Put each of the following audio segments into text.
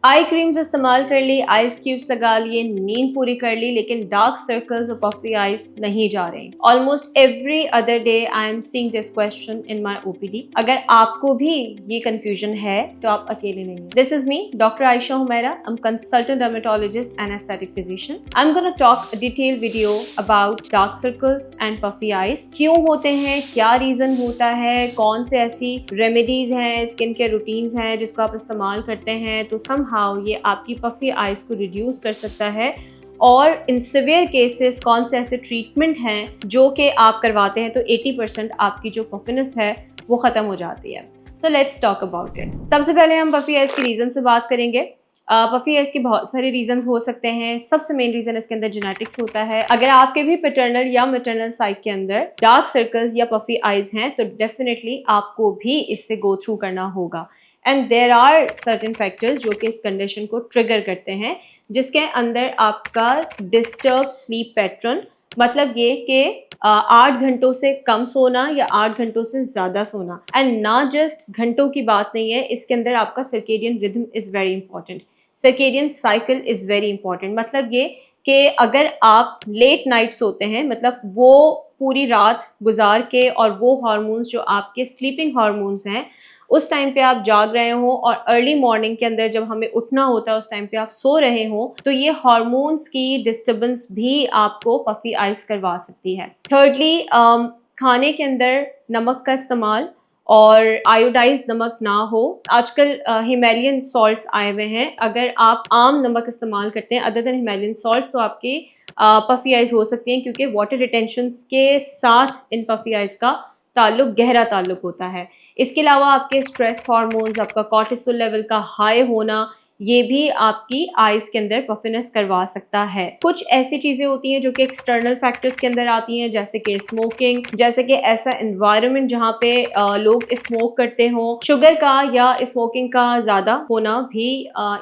आई creams इस्तेमाल कर ली, ice cubes लगा लिए, नींद पूरी कर ली, लेकिन डार्क सर्कल्स और पफी आइज नहीं जा रहे। Almost every other day I am seeing this question in my OPD. अगर आपको भी ये कंफ्यूजन है तो आप अकेले नहीं हैं। This is me, doctor Ayesha Humaira. I am consultant dermatologist and aesthetic physician. I am gonna talk a detail video about dark circles and puffy eyes, क्यों होते हैं, क्या रीजन होता है, कौन से ऐसी रेमेडीज हैं, स्किन केयर रूटीन्स हैं जिसको आप इस्तेमाल करते हैं तो समहाउ ये आपकी पफी आइज को रिड्यूस कर सकता है, और इन सिवियर केसेस कौन से ऐसे ट्रीटमेंट हैं जो कि आप करवाते हैं तो 80% आपकी जो पफिनेस है वो ख़त्म हो जाती है। So let's talk about it. सबसे पहले हम पफी आइज के रीज़न से बात करेंगे। पफी आइज के बहुत सारे रीजंस हो सकते हैं। सबसे मेन रीजन इसके अंदर जेनेटिक्स होता है। अगर आपके भी पैटर्नल या मैटरनल साइड के अंदर डार्क सर्कल्स या पफी आइज हैं तो डेफिनेटली आपको भी इससे गो थ्रू करना होगा। And there are certain factors जो कि इस कंडीशन को ट्रिगर करते हैं, जिसके अंदर आपका डिस्टर्ब स्लीप पैटर्न, मतलब ये कि 8 घंटों से कम सोना या 8 घंटों से ज़्यादा सोना। एंड ना जस्ट घंटों की बात नहीं है, इसके अंदर आपका circadian rhythm is very important. Circadian cycle is very important. मतलब ये कि अगर आप लेट नाइट सोते हैं, मतलब वो पूरी रात गुजार के और वो हार्मोन्स जो आपके स्लीपिंग हार्मोन्स हैं उस टाइम पे आप जाग रहे हो और अर्ली मॉर्निंग के अंदर जब हमें उठना होता है उस टाइम पे आप सो रहे हो, तो ये हार्मोन्स की डिस्टर्बेंस भी आपको पफी आइज करवा सकती है। थर्डली, खाने के अंदर नमक का इस्तेमाल और आयोडाइज नमक ना हो। आजकल हिमालयन सॉल्ट्स आए हुए हैं। अगर आप आम नमक इस्तेमाल करते हैं अदर देन हिमालयन सॉल्ट्स तो आपकी पफी आइज हो सकती हैं, क्योंकि वाटर रिटेंशन के साथ इन पफी आइज का ताल्लुक, गहरा ताल्लुक होता है। इसके अलावा आपके स्ट्रेस हार्मोन्स, आपका कॉर्टिसोल लेवल का हाई होना, ये भी आपकी आइज के अंदर पफिनेस करवा सकता है। कुछ ऐसी चीज़ें होती हैं जो कि एक्सटर्नल फैक्टर्स के अंदर आती हैं, जैसे कि स्मोकिंग, जैसे कि ऐसा एनवायरनमेंट जहाँ पे लोग स्मोक करते हों। शुगर का या स्मोकिंग का ज़्यादा होना भी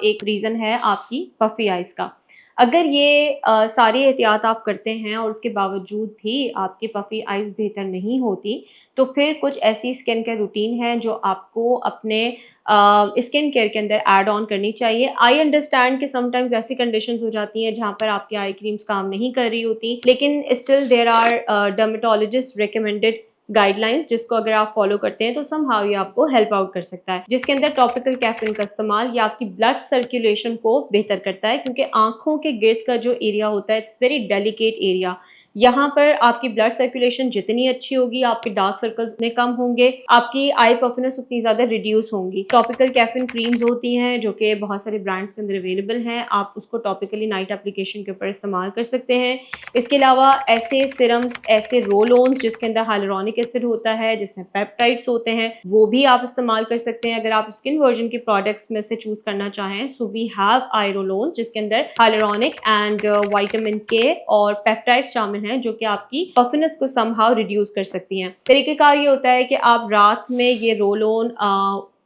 एक रीज़न है आपकी पफी आइज का। अगर ये सारी एहतियात आप करते हैं और उसके बावजूद भी आपकी पफी आइज बेहतर नहीं होती, तो फिर कुछ ऐसी स्किन केयर रूटीन है जो आपको अपने स्किन केयर के अंदर ऐड ऑन करनी चाहिए। आई अंडरस्टैंड कि समटाइम्स ऐसी कंडीशंस हो जाती हैं जहाँ पर आपकी आई क्रीम्स काम नहीं कर रही होती, लेकिन still there are dermatologist recommended guidelines जिसको अगर आप फॉलो करते हैं तो समहाउ ये आपको हेल्प आउट कर सकता है, जिसके अंदर टॉपिकल कैफीन का इस्तेमाल या आपकी ब्लड सर्कुलेशन को बेहतर करता है, क्योंकि आंखों के गिर्द का जो एरिया होता है इट्स वेरी डेलिकेट एरिया। यहाँ पर आपकी ब्लड सर्कुलेशन जितनी अच्छी होगी आपके डार्क सर्कल्स उतने कम होंगे, आपकी आई पफिनेस उतनी ज़्यादा रिड्यूस होंगी। टॉपिकल कैफीन क्रीम्स होती हैं जो कि बहुत सारे ब्रांड्स के अंदर अवेलेबल हैं, आप उसको टॉपिकली नाइट एप्लीकेशन के ऊपर इस्तेमाल कर सकते हैं। इसके अलावा ऐसे सिरम्स, ऐसे रोल ऑन्स जिसके अंदर हाइलुरोनिक एसिड होता है, जिसमें पेप्टाइड्स होते हैं, वो भी आप इस्तेमाल कर सकते हैं अगर आप स्किन वर्जन के प्रोडक्ट्स में से चूज करना चाहें। So we have eye roll on जिसके अंदर हाइलुरोनिक एंड विटामिन के और पेप्टाइड्स शामिल हैं जो कि आपकी पफिनेस को समहाउ रिड्यूस कर सकती हैं। तरीकेकार ये होता है कि आप रात में ये रोल ऑन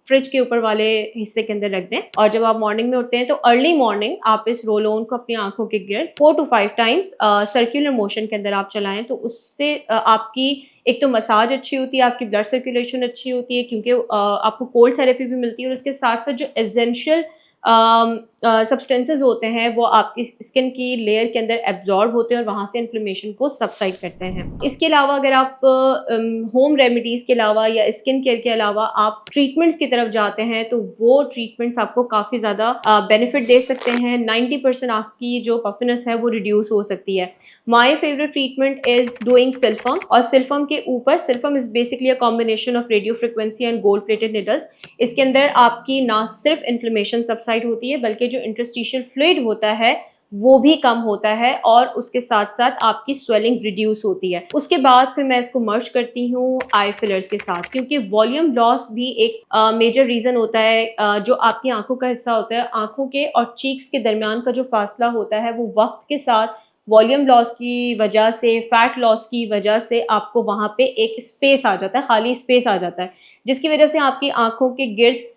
फ्रिज के ऊपर वाले हिस्से के अंदर रख दें और जब आप मॉर्निंग में उठते हैं तो अर्ली मॉर्निंग आप इस रोल ऑन को अपनी आंखों के गिर्द 4 to 5 टाइम्स सर्कुलर मोशन के अंदर आप चलाएं, तो उससे आपकी एक तो मसाज अच्छी होती है, आपकी ब्लड सर्कुलेशन अच्छी होती है, क्योंकि आपको कोल्ड थेरेपी भी मिलती है और उसके साथ साथ जो एसेंशियल सब्सटेंसेस होते हैं वो आपकी स्किन की लेयर के अंदर एब्जॉर्ब होते हैं और वहाँ से इन्फ्लेमेशन को सबसाइड करते हैं। इसके अलावा अगर आप होम रेमेडीज़ के अलावा या स्किन केयर के अलावा आप ट्रीटमेंट्स की तरफ जाते हैं तो वो ट्रीटमेंट्स आपको काफ़ी ज़्यादा बेनिफिट दे सकते हैं। 90% आपकी जो पफिनेस है वो रिड्यूस हो सकती है। My favourite treatment is doing Sylfirm, और सिल्फम के ऊपर, Sylfirm is basically a combination of radio frequency and gold plated needles. इसके अंदर आपकी ना सिर्फ इन्फ्लेमेशन सबसाइड होती है बल्कि जो इंटरस्टिशियल फ्लूइड होता है वो भी कम होता है और उसके साथ साथ आपकी स्वेलिंग रिड्यूस होती है। उसके बाद फिर मैं इसको मर्ज करती हूँ आई फिलर्स के साथ, क्योंकि वॉल्यूम लॉस भी एक मेजर रीजन होता है। जो आपकी आंखों का हिस्सा होता है, आंखों के और चीक्स के दरमियान का जो फासला होता है वो वक्त के साथ वॉल्यूम लॉस की वजह से, फैट लॉस की वजह से आपको वहाँ पे एक स्पेस आ जाता है, खाली स्पेस आ जाता है, जिसकी वजह से आपकी आंखों के गिर्द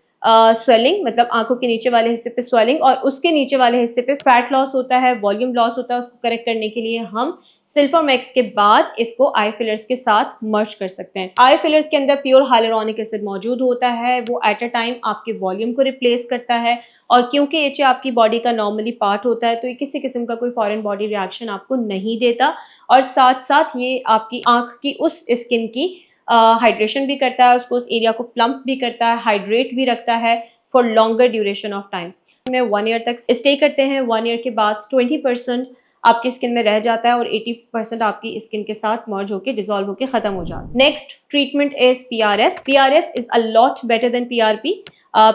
स्वेलिंग, मतलब आंखों के नीचे वाले हिस्से पे स्वेलिंग और उसके नीचे वाले हिस्से पे फैट लॉस होता है, वॉल्यूम लॉस होता है। उसको करेक्ट करने के लिए हम सिल्फामेक्स के बाद इसको आई फिलर्स के साथ मर्ज कर सकते हैं। आई फिलर्स के अंदर प्योर हाइलुरोनिक एसिड मौजूद होता है, वो एट अ टाइम आपके वॉल्यूम को रिप्लेस करता है और क्योंकि HA आपकी बॉडी का नॉर्मली पार्ट होता है तो ये किसी किस्म का कोई फॉरेन बॉडी रिएक्शन आपको नहीं देता, और साथ साथ ये आपकी आँख की उस स्किन की हाइड्रेशन भी करता है, उसको उस एरिया को प्लम्प भी करता है, हाइड्रेट भी रखता है for longer duration of time. में 1 ईयर तक स्टे करते हैं। 1 ईयर के बाद 20% आपकी स्किन में रह जाता है और 80% आपकी स्किन के साथ मर्ज होकर डिजोल्व होकर खत्म हो जाता है। Next treatment is PRF। PRF is a lot better than PRP।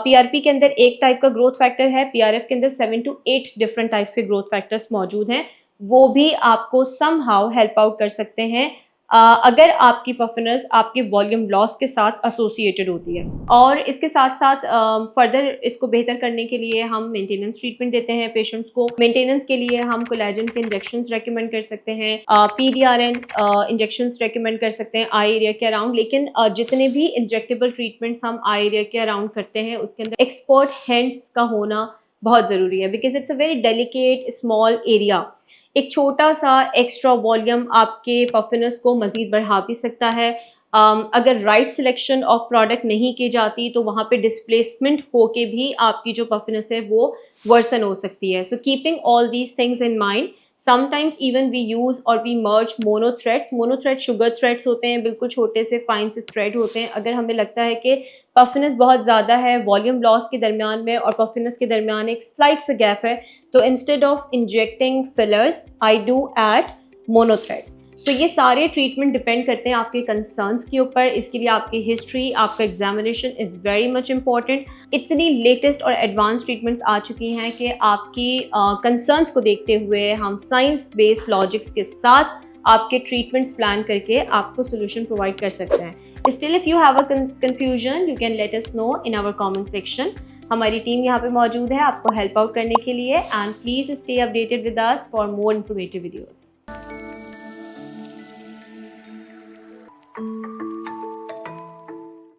PRP के अंदर एक टाइप का ग्रोथ फैक्टर है, PRF के अंदर 7 to 8 डिफरेंट टाइप्स के ग्रोथ फैक्टर्स मौजूद हैं, वो भी आपको समहाउ हेल्प आउट कर सकते हैं अगर आपकी पफिनेस आपके वॉल्यूम लॉस के साथ एसोसिएटेड होती है। और इसके साथ साथ फर्दर इसको बेहतर करने के लिए हम मेंटेनेंस ट्रीटमेंट देते हैं पेशेंट्स को। मेंटेनेंस के लिए हम कोलेजन के इंजेक्शंस रेकमेंड कर सकते हैं, PDRN इंजेक्शंस रेकमेंड कर सकते हैं आई एरिया के अराउंड। लेकिन जितने भी इंजेक्टेबल ट्रीटमेंट्स हम आई एरिया के अराउंड करते हैं उसके अंदर एक्सपर्ट हैंड्स का होना बहुत ज़रूरी है, because it's a very delicate small area. एक छोटा सा एक्स्ट्रा वॉल्यूम आपके पफिनेस को मज़ीद बढ़ा भी सकता है। अगर राइट सिलेक्शन ऑफ प्रोडक्ट नहीं की जाती तो वहाँ पे डिस्प्लेसमेंट होके भी आपकी जो पफिनेस है वो वर्सन हो सकती है। So keeping all these things in mind, sometimes even we use और we merge monothreads. Monothread sugar threads होते हैं, बिल्कुल छोटे से फाइन से थ्रेड होते हैं। अगर हमें लगता है कि पफिनेस बहुत ज़्यादा है, वॉल्यूम लॉस के दरमियान में और पफिनेस के दरमियान एक स्लाइट सा गैप है, तो instead of injecting fillers I do add monothreads. तो ये सारे ट्रीटमेंट डिपेंड करते हैं आपके कंसर्न्स के ऊपर। इसके लिए आपकी हिस्ट्री, आपका examination is very much important. इतनी लेटेस्ट और एडवांस ट्रीटमेंट्स आ चुकी हैं कि आपकी कंसर्न्स को देखते हुए हम साइंस बेस्ड लॉजिक्स के साथ आपके ट्रीटमेंट्स प्लान करके आपको सोल्यूशन प्रोवाइड कर सकते हैं। Still if you have a confusion you can let us know in our comment section. हमारी टीम यहाँ पे मौजूद है आपको हेल्प आउट करने के लिए, and please stay updated with us for more informative videos.